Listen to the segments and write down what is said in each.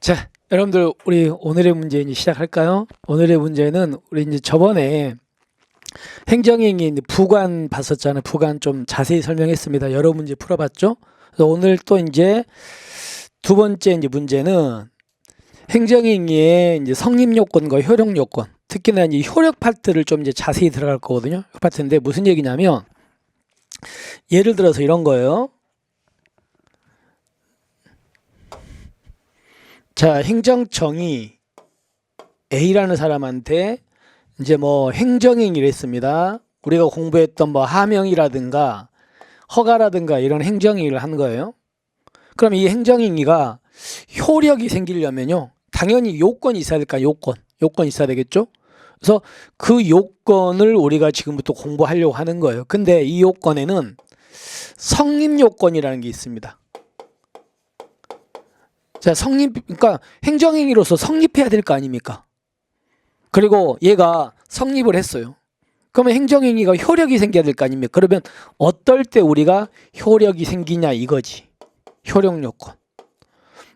자, 여러분들 우리 오늘의 문제 이제 시작할까요? 오늘의 문제는 우리 이제 저번에 행정행위 부관 봤었잖아요. 부관 좀 자세히 설명했습니다. 여러 문제 풀어봤죠? 그래서 오늘 또 이제 두 번째 이제 문제는 행정행위의 이제 성립 요건과 효력 요건, 특히나 이제 효력 파트를 좀 이제 자세히 들어갈 거거든요. 효력 파트인데 무슨 얘기냐면 예를 들어서 이런 거예요. 자, 행정청이 A라는 사람한테 이제 뭐 행정행위를 했습니다. 우리가 공부했던 뭐 하명이라든가 허가라든가 이런 행정행위를 한 거예요. 그럼 이 행정행위가 효력이 생기려면요, 당연히 요건이 있어야 될까? 요건이 있어야 되겠죠? 그래서 그 요건을 우리가 지금부터 공부하려고 하는 거예요. 근데 이 요건에는 성립 요건이라는 게 있습니다. 자, 그러니까 행정행위로서 성립해야 될 거 아닙니까? 그리고 얘가 성립을 했어요. 그러면 행정행위가 효력이 생겨야 될 거 아닙니까? 그러면 어떨 때 우리가 효력이 생기냐 이거지. 효력 요건.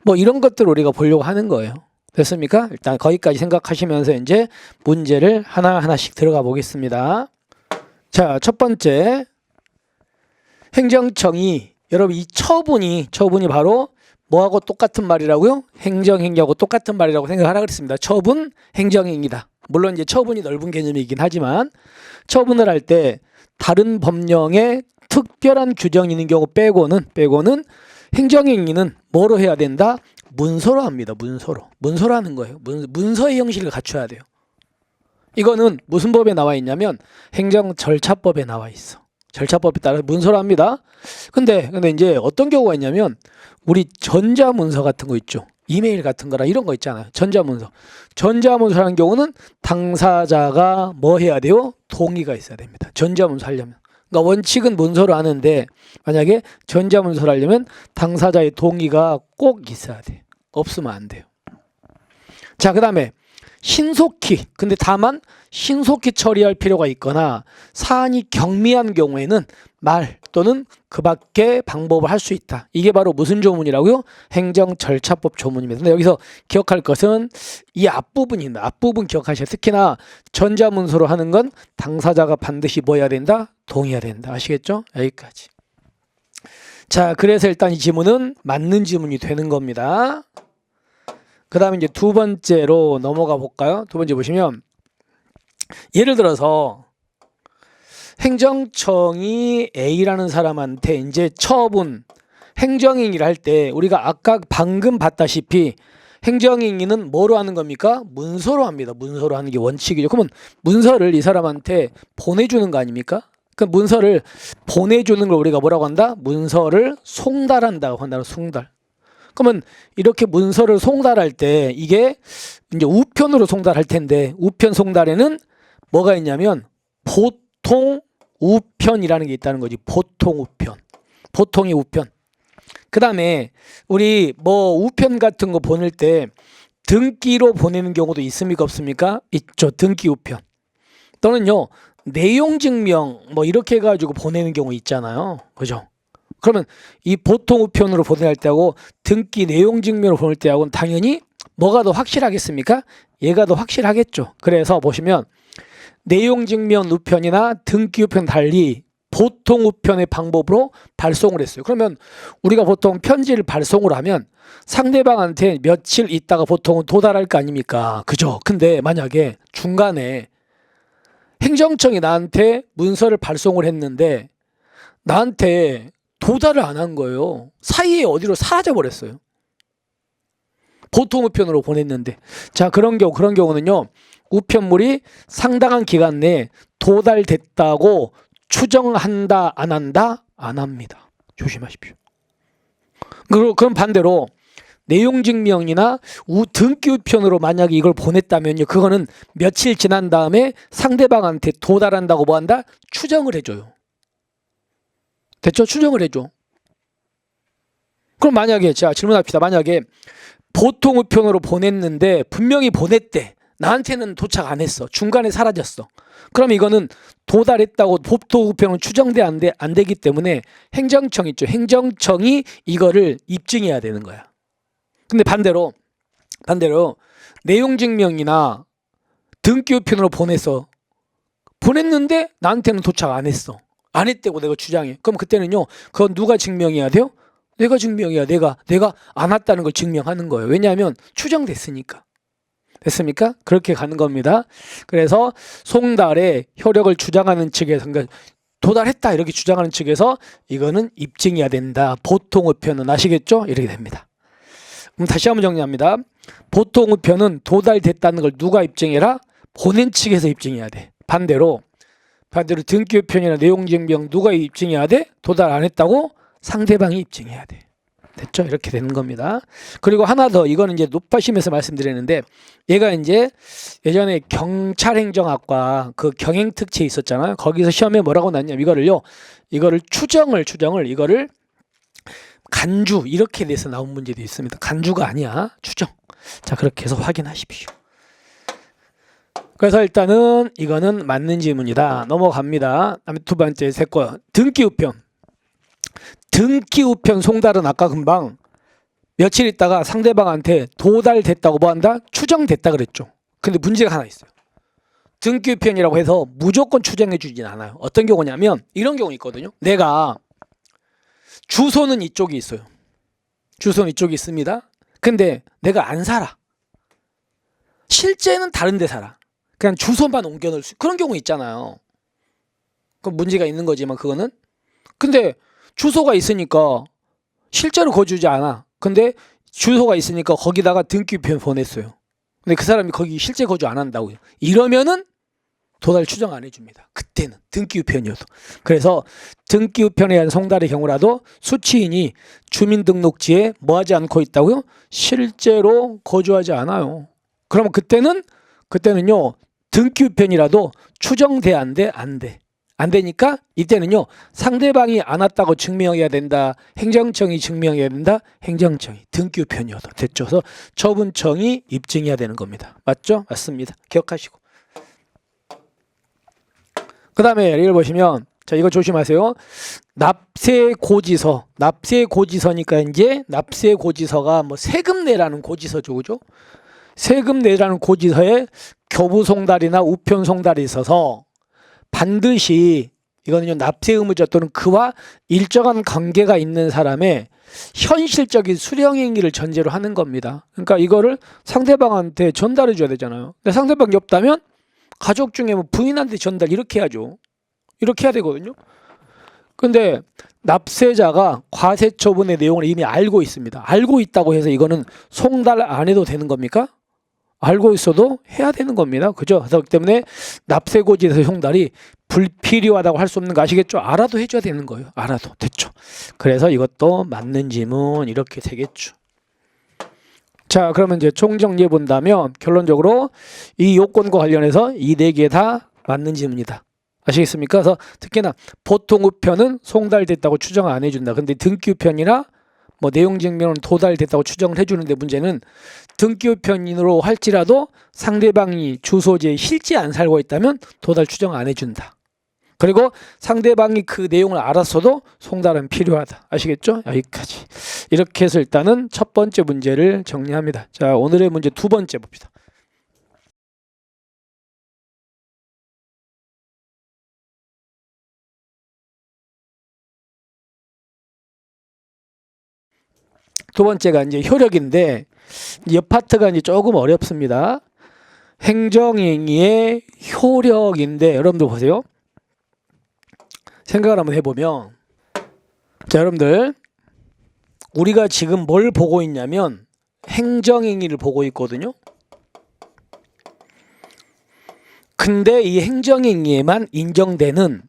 뭐 이런 것들을 우리가 보려고 하는 거예요. 됐습니까? 일단 거기까지 생각하시면서 이제 문제를 하나하나씩 들어가 보겠습니다. 자, 첫 번째. 행정청이, 여러분 이 처분이 바로 뭐하고 똑같은 말이라고요? 행정행위하고 똑같은 말이라고 생각하라 그랬습니다. 처분, 행정행위다. 물론 이제 처분이 넓은 개념이긴 하지만 처분을 할 때 다른 법령에 특별한 규정이 있는 경우 빼고는 행정행위는 뭐로 해야 된다? 문서로 합니다. 문서로 하는 거예요. 문서의 형식을 갖춰야 돼요. 이거는 무슨 법에 나와 있냐면 행정절차법에 나와 있어. 절차법에 따라 문서로 합니다. 근데 이제 어떤 경우가 있냐면 우리 전자문서 같은 거 있죠. 이메일 같은 거라 이런 거 있잖아요. 전자문서라는 경우는 당사자가 뭐 해야 돼요? 동의가 있어야 됩니다. 전자문서 하려면. 그러니까 원칙은 문서로 하는데 만약에 전자문서를 하려면 당사자의 동의가 꼭 있어야 돼. 없으면 안 돼요. 자, 그 다음에 신속히, 근데 다만 신속히 처리할 필요가 있거나 사안이 경미한 경우에는 말 또는 그 밖의 방법을 할 수 있다. 이게 바로 무슨 조문이라고요? 행정절차법 조문입니다. 근데 여기서 기억할 것은 이 앞부분입니다. 앞부분 기억하셔야 돼요. 특히나 전자문서로 하는 건 당사자가 반드시 뭐 해야 된다? 동의해야 된다. 아시겠죠? 여기까지. 자, 그래서 일단 이 지문은 맞는 지문이 되는 겁니다. 그 다음에 이제 두 번째로 넘어가 볼까요? 두 번째 보시면 예를 들어서 행정청이 A라는 사람한테 이제 처분, 행정행위를 할 때 우리가 아까 방금 봤다시피 행정행위는 뭐로 하는 겁니까? 문서로 합니다. 문서로 하는 게 원칙이죠. 그러면 문서를 이 사람한테 보내주는 거 아닙니까? 그 문서를 보내주는 걸 우리가 뭐라고 한다? 문서를 송달한다고 한다. 송달. 그러면 이렇게 문서를 송달할 때 이게 이제 우편으로 송달할 텐데 우편 송달에는 뭐가 있냐면 보통 우편이라는 게 있다는 거지. 보통 우편. 보통이 우편. 그 다음에 우리 뭐 우편 같은 거 보낼 때 등기로 보내는 경우도 있습니까? 없습니까? 있죠. 등기 우편. 또는요, 내용 증명 뭐 이렇게 해가지고 보내는 경우 있잖아요. 그죠? 그러면 이 보통 우편으로 보낼 때하고 등기 내용 증명으로 보낼 때하고는 당연히 뭐가 더 확실하겠습니까? 얘가 더 확실하겠죠. 그래서 보시면 내용 증명 우편이나 등기 우편 달리 보통 우편의 방법으로 발송을 했어요. 그러면 우리가 보통 편지를 발송을 하면 상대방한테 며칠 있다가 보통은 도달할 거 아닙니까? 그죠? 근데 만약에 중간에 행정청이 나한테 문서를 발송을 했는데 나한테 도달을 안 한 거예요. 사이에 어디로 사라져 버렸어요. 보통 우편으로 보냈는데. 자, 그런 경우는요, 우편물이 상당한 기간 내에 도달됐다고 추정한다, 안 한다? 안 합니다. 조심하십시오. 그럼 반대로 내용 증명이나 등기 우편으로 만약에 이걸 보냈다면요, 그거는 며칠 지난 다음에 상대방한테 도달한다고 뭐 한다? 추정을 해줘요. 됐죠? 추정을 해줘. 그럼 만약에, 자, 질문합시다. 만약에 보통 우편으로 보냈는데 분명히 보냈대. 나한테는 도착 안 했어. 중간에 사라졌어. 그럼 이거는 도달했다고 보통 우편은 추정돼 안 되기 때문에 행정청 있죠. 행정청이 이거를 입증해야 되는 거야. 근데 반대로 반대로 내용 증명이나 등기우편으로 보냈는데 나한테는 도착 안 했어. 안 했다고 내가 주장해. 그럼 그때는요, 그건 누가 증명해야 돼요? 내가 증명해야. 내가 안 왔다는 걸 증명하는 거예요. 왜냐하면 추정됐으니까. 됐습니까? 그렇게 가는 겁니다. 그래서 송달의 효력을 주장하는 측에서, 그러니까 도달했다 이렇게 주장하는 측에서 이거는 입증해야 된다. 보통우편은 아시겠죠? 이렇게 됩니다. 그럼 다시 한번 정리합니다. 보통우편은 도달됐다는 걸 누가 입증해라? 보낸 측에서 입증해야 돼. 반대로 등기우편이나 내용증명 누가 입증해야 돼? 도달 안 했다고 상대방이 입증해야 돼. 됐죠? 이렇게 되는 겁니다. 그리고 하나 더, 이거는 이제 노파심에서 말씀드렸는데, 얘가 이제 예전에 경찰행정학과 그 경행특채 있었잖아요. 거기서 시험에 뭐라고 났냐면 이거를 추정을 이거를 간주 이렇게 돼서 나온 문제도 있습니다. 간주가 아니야, 추정. 자, 그렇게 해서 확인하십시오. 그래서 일단은 이거는 맞는 질문이다. 넘어갑니다. 다음에 두 번째 세 거, 등기우편 송달은 아까 금방 며칠 있다가 상대방한테 도달됐다고 뭐한다? 추정됐다 그랬죠. 근데 문제가 하나 있어요. 등기우편이라고 해서 무조건 추정해 주진 않아요. 어떤 경우냐면 이런 경우 있거든요. 내가 주소는 이쪽에 있어요. 주소는 이쪽에 있습니다. 근데 내가 안 살아. 실제는 다른 데 살아. 그냥 주소만 옮겨 놓을 수, 그런 경우 있잖아요. 그 문제가 있는 거지만 그거는. 근데 주소가 있으니까 실제로 거주지 않아. 근데 주소가 있으니까 거기다가 등기우편 보냈어요. 근데 그 사람이 거기 실제 거주 안 한다고요. 이러면은 도달 추정 안 해줍니다. 그때는 등기우편이어도. 그래서 등기우편에 의한 송달의 경우라도 수취인이 주민등록지에 뭐 하지 않고 있다고요? 실제로 거주하지 않아요. 그러면 그때는요, 등기우편이라도 추정돼 안 돼? 안 돼. 안 되니까 이때는요, 상대방이 안 왔다고 증명해야 된다. 행정청이 증명해야 된다. 행정청이. 등기우편이어도. 됐죠? 그래서 처분청이 입증해야 되는 겁니다. 맞죠? 맞습니다. 기억하시고. 그 다음에 예를 보시면, 자, 이거 조심하세요. 납세고지서니까 이제 납세고지서가 뭐 세금 내라는 고지서죠. 그죠? 세금 내라는 고지서에 교부송달이나 우편송달이 있어서 반드시 이거는요, 납세 의무자 또는 그와 일정한 관계가 있는 사람의 현실적인 수령 행위를 전제로 하는 겁니다. 그러니까 이거를 상대방한테 전달해 줘야 되잖아요. 근데 상대방이 없다면 가족 중에 뭐 부인한테 전달 이렇게 해야죠. 이렇게 해야 되거든요. 근데 납세자가 과세처분의 내용을 이미 알고 있습니다. 알고 있다고 해서 이거는 송달 안 해도 되는 겁니까? 알고 있어도 해야 되는 겁니다. 그죠? 그렇기 때문에 납세고지에서 송달이 불필요하다고 할 수 없는 거 아시겠죠? 알아도 해줘야 되는 거예요. 알아도. 됐죠? 그래서 이것도 맞는 지문 이렇게 되겠죠. 자, 그러면 이제 총정리해 본다면 결론적으로 이 요건과 관련해서 이 네 개 다 맞는 지문이다. 아시겠습니까? 그래서 특히나 보통우편은 송달됐다고 추정 안 해준다. 근데 등기우편이나 뭐 내용증명은 도달됐다고 추정을 해주는데 문제는 등기우편으로 할지라도 상대방이 주소지에 실제 안 살고 있다면 도달 추정 안 해준다. 그리고 상대방이 그 내용을 알았어도 송달은 필요하다. 아시겠죠? 여기까지. 이렇게 해서 일단은 첫 번째 문제를 정리합니다. 자, 오늘의 문제 두 번째 봅시다. 두 번째가 이제 효력인데 이 파트가 이제 조금 어렵습니다. 행정행위의 효력인데 여러분들 보세요. 생각을 한번 해보면, 자, 여러분들 우리가 지금 뭘 보고 있냐면 행정행위를 보고 있거든요. 근데 이 행정행위에만 인정되는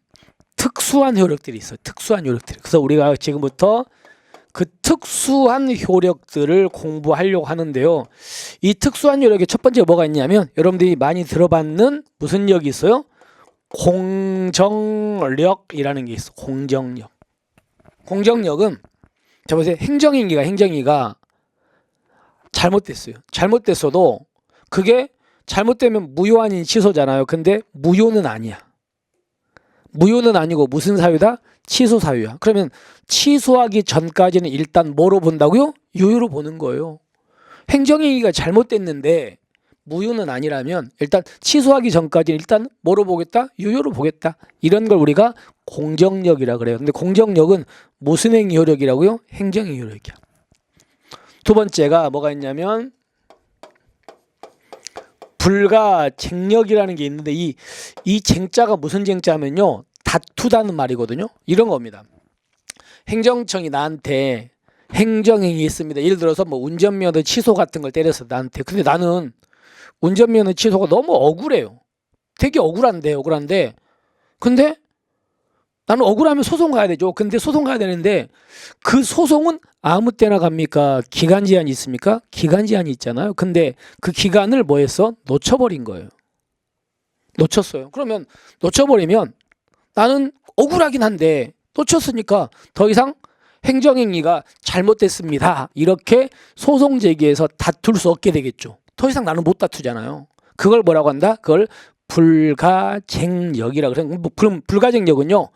특수한 효력들이 있어요. 특수한 효력들. 그래서 우리가 지금부터 그 특수한 효력들을 공부하려고 하는데요. 이 특수한 효력의 첫 번째 뭐가 있냐면 여러분들이 많이 들어봤는 무슨 력이 있어요? 공정력이라는 게 있어. 공정력. 공정력은 자 보세요. 행정행위가 잘못됐어요. 잘못됐어도 그게 잘못되면 무효 아닌 취소잖아요. 근데 무효는 아니야. 무효는 아니고 무슨 사유다? 취소 사유야. 그러면 취소하기 전까지는 일단 뭐로 본다고요? 유효로 보는 거예요. 행정행위가 잘못됐는데 무효는 아니라면 일단 취소하기 전까지 일단 뭐로 보겠다? 유효로 보겠다. 이런 걸 우리가 공정력이라 그래요. 근데 공정력은 무슨 행위 효력이라고요? 행정행위 효력이야. 두 번째가 뭐가 있냐면 불가쟁력이라는 게 있는데 이 쟁자가 무슨 쟁자면요, 다투다는 말이거든요. 이런 겁니다. 행정청이 나한테 행정행위 했습니다. 예를 들어서 뭐 운전면허 취소 같은 걸 때렸어 나한테. 근데 나는 운전면허 취소가 너무 억울해요. 되게 억울한데 근데 나는 억울하면 소송 가야 되죠. 근데 소송 가야 되는데 그 소송은 아무 때나 갑니까? 기간 제한이 있습니까? 기간 제한이 있잖아요. 근데 그 기간을 뭐 했어? 놓쳐버린 거예요. 놓쳤어요. 그러면 놓쳐버리면 나는 억울하긴 한데 놓쳤으니까 더 이상 행정행위가 잘못됐습니다. 이렇게 소송 제기해서 다툴 수 없게 되겠죠. 더 이상 나는 못 다투잖아요. 그걸 뭐라고 한다? 그걸 불가쟁력이라고 그래요. 그럼 불가쟁력은요,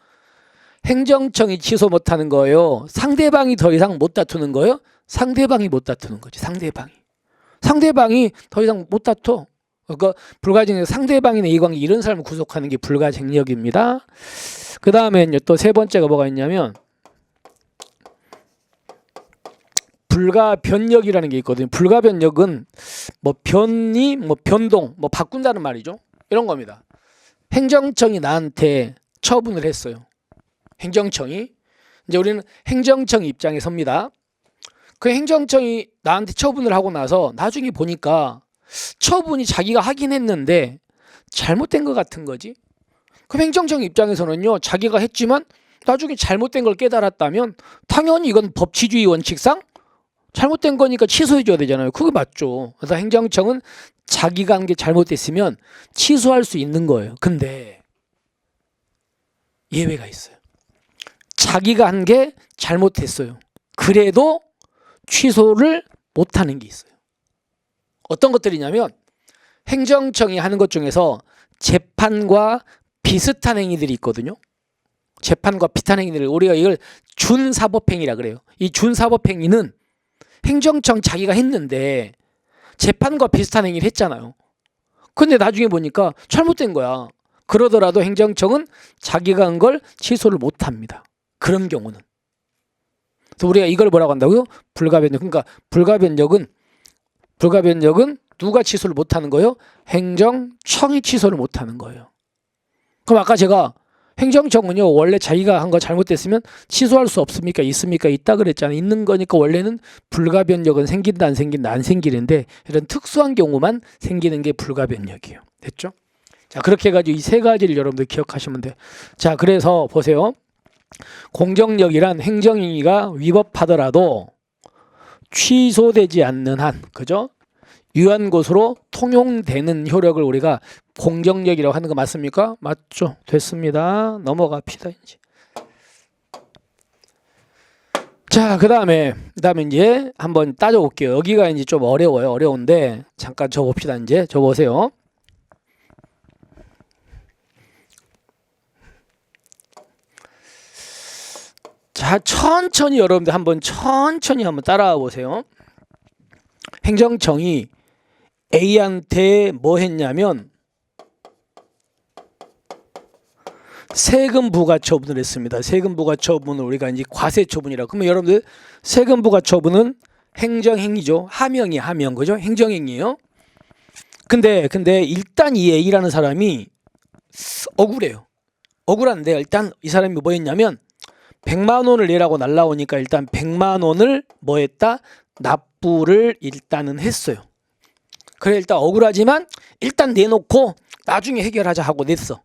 행정청이 취소 못하는 거예요? 상대방이 더 이상 못 다투는 거예요? 상대방이 못 다투는 거지. 상대방이 더 이상 못 다퉈. 그러니까 불가쟁력, 상대방이나 이관계 이런 사람을 구속하는 게 불가쟁력입니다. 그 다음에는요, 또 세 번째가 뭐가 있냐면 불가변력이라는 게 있거든요. 불가변력은 뭐 변이, 뭐 변동, 뭐 바꾼다는 말이죠. 이런 겁니다. 행정청이 나한테 처분을 했어요. 행정청이. 이제 우리는 행정청 입장에 섭니다. 그 행정청이 나한테 처분을 하고 나서 나중에 보니까 처분이 자기가 하긴 했는데 잘못된 것 같은 거지. 그럼 행정청 입장에서는요, 자기가 했지만 나중에 잘못된 걸 깨달았다면 당연히 이건 법치주의 원칙상 잘못된 거니까 취소해 줘야 되잖아요. 그게 맞죠. 그래서 행정청은 자기가 한 게 잘못됐으면 취소할 수 있는 거예요. 근데 예외가 있어요. 자기가 한 게 잘못했어요. 그래도 취소를 못하는 게 있어요. 어떤 것들이냐면 행정청이 하는 것 중에서 재판과 비슷한 행위들이 있거든요. 재판과 비슷한 행위들을 우리가 이걸 준사법행위라 그래요. 이 준사법행위는 행정청 자기가 했는데 재판과 비슷한 행위를 했잖아요. 근데 나중에 보니까 잘못된 거야. 그러더라도 행정청은 자기가 한 걸 취소를 못합니다. 그런 경우는. 그래서 우리가 이걸 뭐라고 한다고요? 불가변력. 그러니까 불가변력은 누가 취소를 못하는 거예요? 행정청이 취소를 못하는 거예요. 그럼 아까 제가 행정청은요, 원래 자기가 한 거 잘못됐으면 취소할 수 없습니까? 있습니까? 있다 그랬잖아요. 있는 거니까 원래는 불가변력은 생긴다 안 생긴다 안 생기는데 이런 특수한 경우만 생기는 게 불가변력이에요. 됐죠? 자, 그렇게 해가지고 이 세 가지를 여러분들 기억하시면 돼요. 자, 그래서 보세요. 공정력이란 행정행위가 위법하더라도 취소되지 않는 한, 그죠? 유한 것으로 통용되는 효력을 우리가 공정력이라고 하는 거 맞습니까? 맞죠. 됐습니다. 넘어갑시다 이제. 자, 그다음에 이제 한번 따져볼게요. 여기가 이제 좀 어려워요. 어려운데 잠깐 적어봅시다. 이제 적어보세요. 자, 천천히 여러분들 천천히 한번 따라와 보세요. 행정청이 A한테 뭐 했냐면 세금 부과 처분을 했습니다. 세금 부과 처분을 우리가 이제 과세 처분이라고. 그러면 여러분들 세금 부과 처분은 행정행위죠. 하명 그죠? 행정행위예요. 근데 일단 이 A라는 사람이 억울해요. 억울한데 일단 이 사람이 뭐 했냐면 100만 원을 내라고 날라오니까 일단 100만 원을 뭐 했다? 납부를 일단은 했어요. 그래 일단 억울하지만 일단 내놓고 나중에 해결하자 하고 냈어.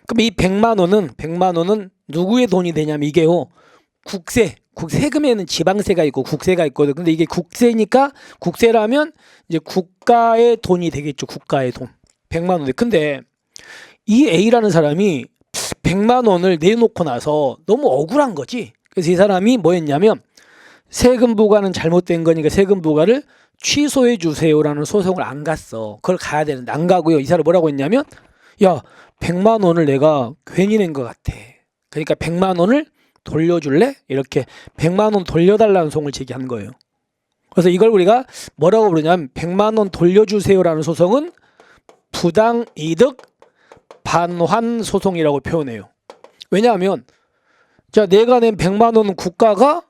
그럼 이 100만 원은 누구의 돈이 되냐면 이게요, 세금에는 지방세가 있고 국세가 있거든. 근데 이게 국세니까, 국세라면 이제 국가의 돈이 되겠죠. 국가의 돈. 100만 원. 근데 이 A라는 사람이 100만 원을 내놓고 나서 너무 억울한 거지. 그래서 이 사람이 뭐 했냐면 세금 부과는 잘못된 거니까 세금 부과를 취소해 주세요라는 소송을 안 갔어. 그걸 가야 되는데 안 가고요. 이 사람이 뭐라고 했냐면, 야, 100만 원을 내가 괜히 낸 것 같아. 그러니까 100만 원을 돌려줄래? 이렇게 100만 원 돌려달라는 소송을 제기한 거예요. 그래서 이걸 우리가 뭐라고 부르냐면 100만 원 돌려주세요라는 소송은 부당이득 반환 소송이라고 표현해요. 왜냐하면 자, 내가 낸 100만 원은 국가가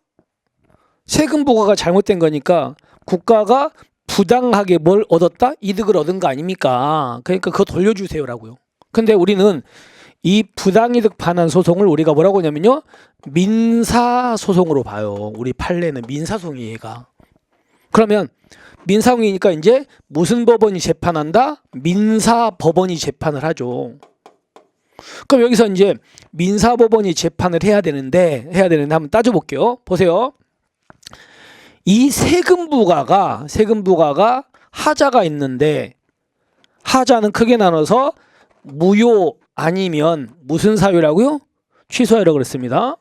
세금 부과가 잘못된 거니까 국가가 부당하게 뭘 얻었다? 이득을 얻은 거 아닙니까? 그러니까 그거 돌려주세요라고요. 근데 우리는 이 부당이득 반환 소송을 우리가 뭐라고 하냐면요, 민사소송으로 봐요. 우리 판례는 민사소송이 얘가. 그러면 민사소송이니까 이제 무슨 법원이 재판한다? 민사법원이 재판을 하죠. 그럼 여기서 이제 민사법원이 재판을 해야 되는데 한번 따져볼게요. 보세요. 이 세금 부과가 하자가 있는데 하자는 크게 나눠서 무효 아니면 무슨 사유라고요? 취소하라고 그랬습니다.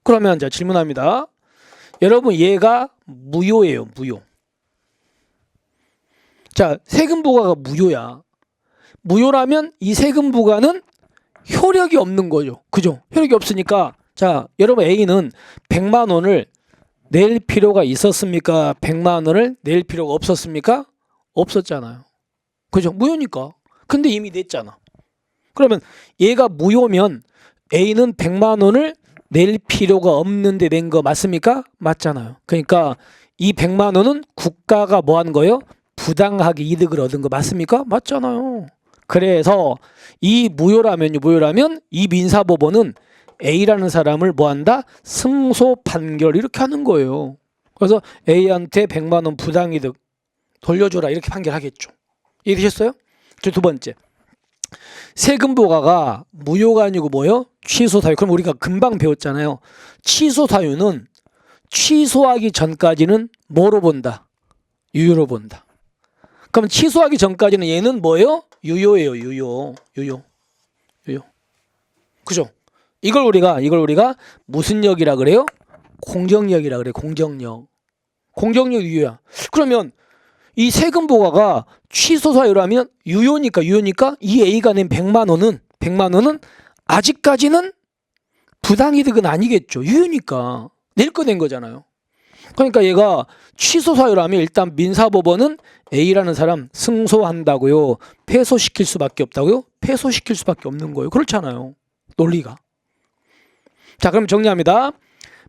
그러면 자, 질문합니다. 여러분, 얘가 무효예요, 무효. 자, 세금 부과가 무효야. 무효라면 이 세금 부과는 효력이 없는 거죠. 그죠? 효력이 없으니까 자, 여러분, A는 100만 원을 낼 필요가 있었습니까? 100만 원을 낼 필요가 없었습니까? 없었잖아요. 그죠? 무효니까. 근데 이미 냈잖아. 그러면 얘가 무효면 A는 100만 원을 낼 필요가 없는데 낸 거 맞습니까? 맞잖아요. 그러니까 이 100만 원은 국가가 뭐 한 거예요? 부당하게 이득을 얻은 거 맞습니까? 맞잖아요. 그래서 이 무효라면 이 민사법원은 A라는 사람을 뭐 한다? 승소 판결 이렇게 하는 거예요. 그래서 A한테 100만 원 부당이득 돌려줘라 이렇게 판결하겠죠. 이해되셨어요? 두 번째. 세금 부과가 무효가 아니고 뭐요? 취소 사유. 그럼 우리가 금방 배웠잖아요. 취소 사유는 취소하기 전까지는 뭐로 본다? 유효로 본다. 그럼 취소하기 전까지는 얘는 뭐예요? 유효예요. 유효. 그죠? 이걸 우리가 무슨 역이라 그래요? 공정력이라 그래. 공정력 유효야. 그러면 이 세금 부과가 취소 사유라면 유효니까 이 A가 낸 100만 원은 아직까지는 부당이득은 아니겠죠. 유효니까 낼 거 낸 거잖아요. 그러니까 얘가 취소 사유라면 일단 민사법원은 A라는 사람 승소한다고요? 패소시킬 수밖에 없다고요? 패소시킬 수밖에 없는 거예요. 그렇잖아요. 논리가. 자, 그럼 정리합니다.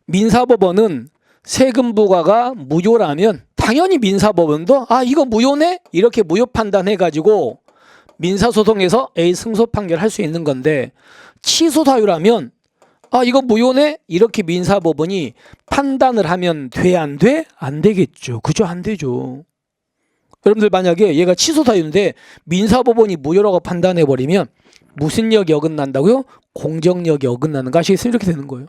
민사법원은 세금 부과가 무효라면 당연히 민사법원도 이거 무효네? 이렇게 무효 판단해가지고 민사소송에서 A 승소 판결할 수 있는 건데, 취소 사유라면 이거 무효네? 이렇게 민사법원이 판단을 하면 돼? 안 돼? 안 되겠죠. 그죠? 안 되죠. 여러분들 만약에 얘가 취소 사유인데 민사법원이 무효라고 판단해버리면 무슨 력이 어긋난다고요? 공정력이 어긋나는 거 아시겠어요? 이렇게 되는 거예요.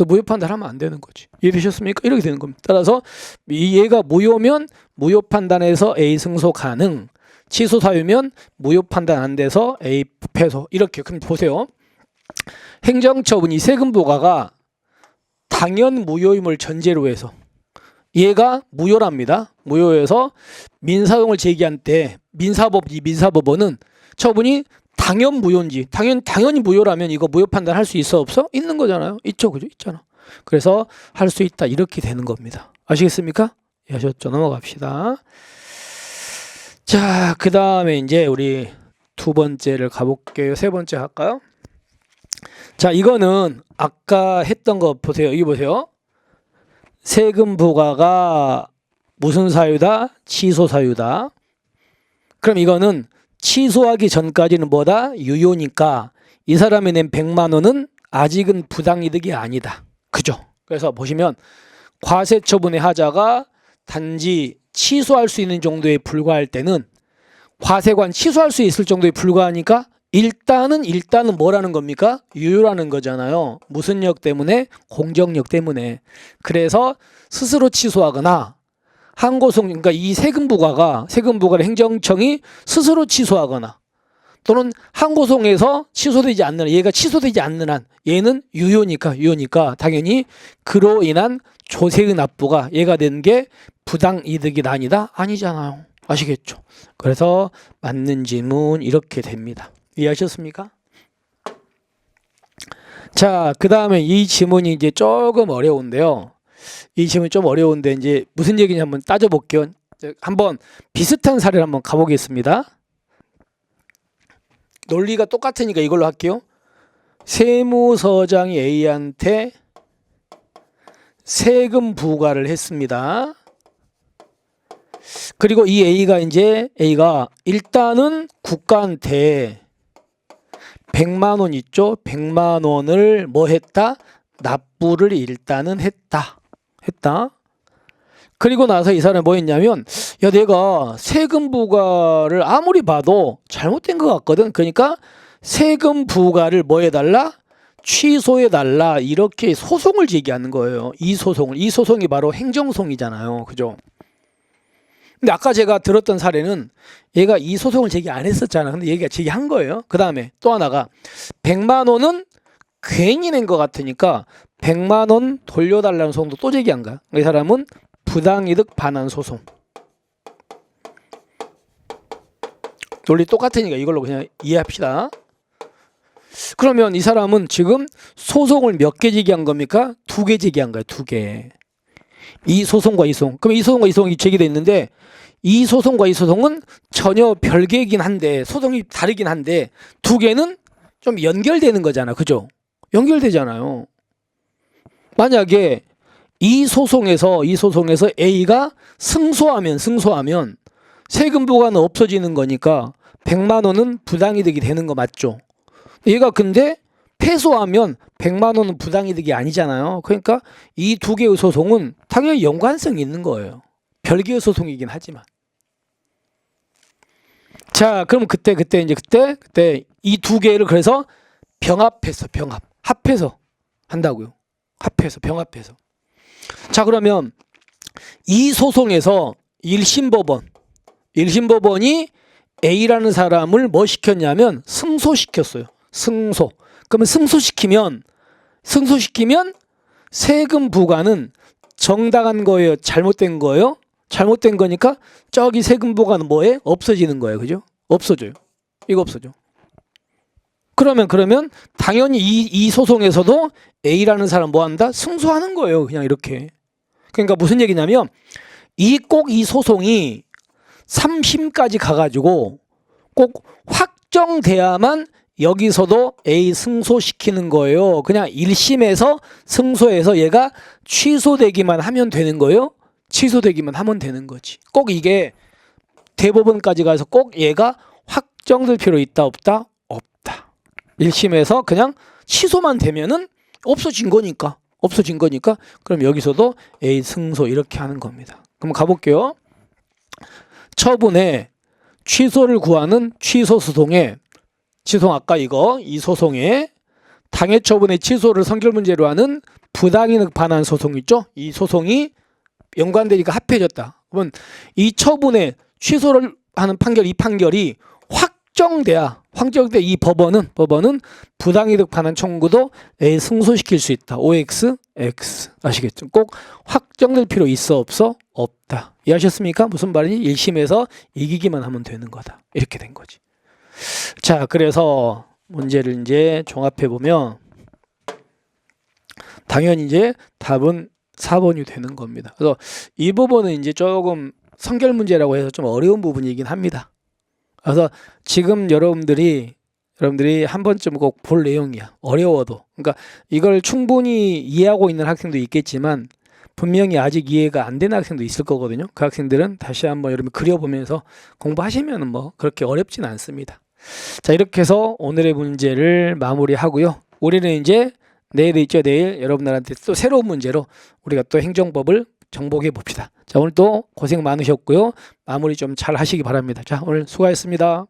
무효 판단하면 안 되는 거지. 이해되셨습니까? 이렇게 되는 겁니다. 따라서 얘가 무효면 무효 판단해서 A 승소 가능, 취소 사유면 무효 판단 안 돼서 A 패소. 이렇게. 그럼 보세요. 행정처분이 세금 부과가 당연 무효임을 전제로 해서 얘가 무효랍니다. 무효해서 민사소송을 제기한 때 민사법원은 처분이 당연 무효인지 당연히 무효라면 이거 무효 판단할 수 있어 없어? 있는 거잖아요. 있죠. 그죠? 있잖아. 그래서 할 수 있다 이렇게 되는 겁니다. 아시겠습니까? 아셨죠? 넘어갑시다. 자, 그 다음에 이제 우리 두 번째를 가볼게요. 세 번째 할까요? 자, 이거는 아까 했던 거 보세요. 여기 보세요. 세금 부과가 무슨 사유다? 취소 사유다. 그럼 이거는 취소하기 전까지는 뭐다? 유효니까 이 사람이 낸 100만 원은 아직은 부당이득이 아니다. 그죠? 그래서 보시면 과세처분의 하자가 단지 취소할 수 있는 정도에 불과할 때는 과세관 취소할 수 있을 정도에 불과하니까 일단은 뭐라는 겁니까? 유효라는 거잖아요. 무슨 력 때문에? 공정력 때문에. 그래서 스스로 취소하거나 항고송, 그러니까 이 세금 부과를 행정청이 스스로 취소하거나 또는 항고송에서 취소되지 않는, 얘가 취소되지 않는 한 얘는 유효니까 당연히 그로 인한 조세의 납부가 얘가 낸 게 부당이득이 아니다? 아니잖아요. 아시겠죠? 그래서 맞는 질문 이렇게 됩니다. 이해하셨습니까? 자, 그 다음에 이 지문이 이제 조금 어려운데요. 이 질문 좀 어려운데 이제 무슨 얘기인지 한번 따져볼게요. 한번 비슷한 사례를 한번 가보겠습니다. 논리가 똑같으니까 이걸로 할게요. 세무서장이 A한테 세금 부과를 했습니다. 그리고 이 A가 일단은 국가한테 100만 원 있죠? 100만 원을 뭐 했다? 납부를 일단은 했다. 그리고 나서 이 사람이 뭐 했냐면, 야, 내가 세금 부과를 아무리 봐도 잘못된 것 같거든. 그러니까 세금 부과를 뭐 해달라? 취소해달라. 이렇게 소송을 제기하는 거예요. 이 소송이 바로 행정소송이잖아요. 그죠? 근데 아까 제가 들었던 사례는 얘가 이 소송을 제기 안 했었잖아. 근데 얘가 제기한 거예요. 그 다음에 또 하나가 100만 원은 괜히 낸 것 같으니까 100만 원 돌려달라는 소송도 또 제기한 거야. 이 사람은 부당이득 반환 소송. 논리 똑같으니까 이걸로 그냥 이해합시다. 그러면 이 사람은 지금 소송을 몇 개 제기한 겁니까? 2개 제기한 거예요. 2개. 이 소송과 이 소송. 그럼 이 소송과 이 소송이 제기돼 있는데 이 소송과 이 소송은 전혀 별개이긴 한데 소송이 다르긴 한데 2개는 좀 연결되는 거잖아. 그죠? 연결되잖아요. 만약에 이 소송에서 A가 승소하면 세금 부과는 없어지는 거니까 100만 원은 부당이득이 되는 거 맞죠? 얘가 근데 패소하면 100만 원은 부당이득이 아니잖아요. 그러니까 이 2개의 소송은 당연히 연관성이 있는 거예요. 별개의 소송이긴 하지만. 자, 그럼 그때 이 2개를 그래서 합해서 한다고요. 병합해서. 자, 그러면 이 소송에서 1심법원이 A라는 사람을 뭐 시켰냐면 승소시켰어요. 그러면 승소시키면 세금 부과는 정당한 거예요? 잘못된 거예요? 잘못된 거니까 저기 세금 부과는 뭐에? 없어지는 거예요. 그죠? 없어져요. 이거 없어져. 그러면 당연히 이 소송에서도 A라는 사람 뭐 한다? 승소하는 거예요. 그냥 이렇게. 그러니까 무슨 얘기냐면 꼭 이 소송이 3심까지 가가지고 꼭 확정돼야만 여기서도 A 승소시키는 거예요. 그냥 1심에서 승소해서 얘가 취소되기만 하면 되는 거예요. 취소되기만 하면 되는 거지. 꼭 이게 대법원까지 가서 꼭 얘가 확정될 필요 있다 없다? 없다. 1심에서 그냥 취소만 되면은 없어진 거니까 그럼 여기서도 A 승소 이렇게 하는 겁니다. 그럼 가볼게요. 처분에 취소를 구하는 취소소송에 아까 이 소송에 당해처분의 취소를 선결문제로 하는 부당이득 반환 소송 있죠? 이 소송이 연관되니까 합해졌다. 그러면 이 처분에 취소를 하는 판결, 이 판결이 확정돼 이 법원은 부당이득 반환 청구도 A 승소시킬 수 있다. OX, X. 아시겠죠? 꼭 확정될 필요 있어 없어? 없다. 이해하셨습니까? 무슨 말이지? 1심에서 이기기만 하면 되는 거다. 이렇게 된 거지. 자, 그래서 문제를 이제 종합해 보면 당연히 이제 답은 4번이 되는 겁니다. 그래서 이 부분은 이제 조금 선결 문제라고 해서 좀 어려운 부분이긴 합니다. 그래서 지금 여러분들이 한 번쯤 꼭 볼 내용이야. 어려워도. 그러니까 이걸 충분히 이해하고 있는 학생도 있겠지만 분명히 아직 이해가 안 되는 학생도 있을 거거든요. 그 학생들은 다시 한번 여러분 그려보면서 공부하시면 뭐 그렇게 어렵진 않습니다. 자, 이렇게 해서 오늘의 문제를 마무리하고요. 우리는 이제 내일 있죠. 내일 여러분들한테 또 새로운 문제로 우리가 또 행정법을 정복해 봅시다. 자, 오늘 또 고생 많으셨고요. 마무리 좀 잘 하시기 바랍니다. 자, 오늘 수고하셨습니다.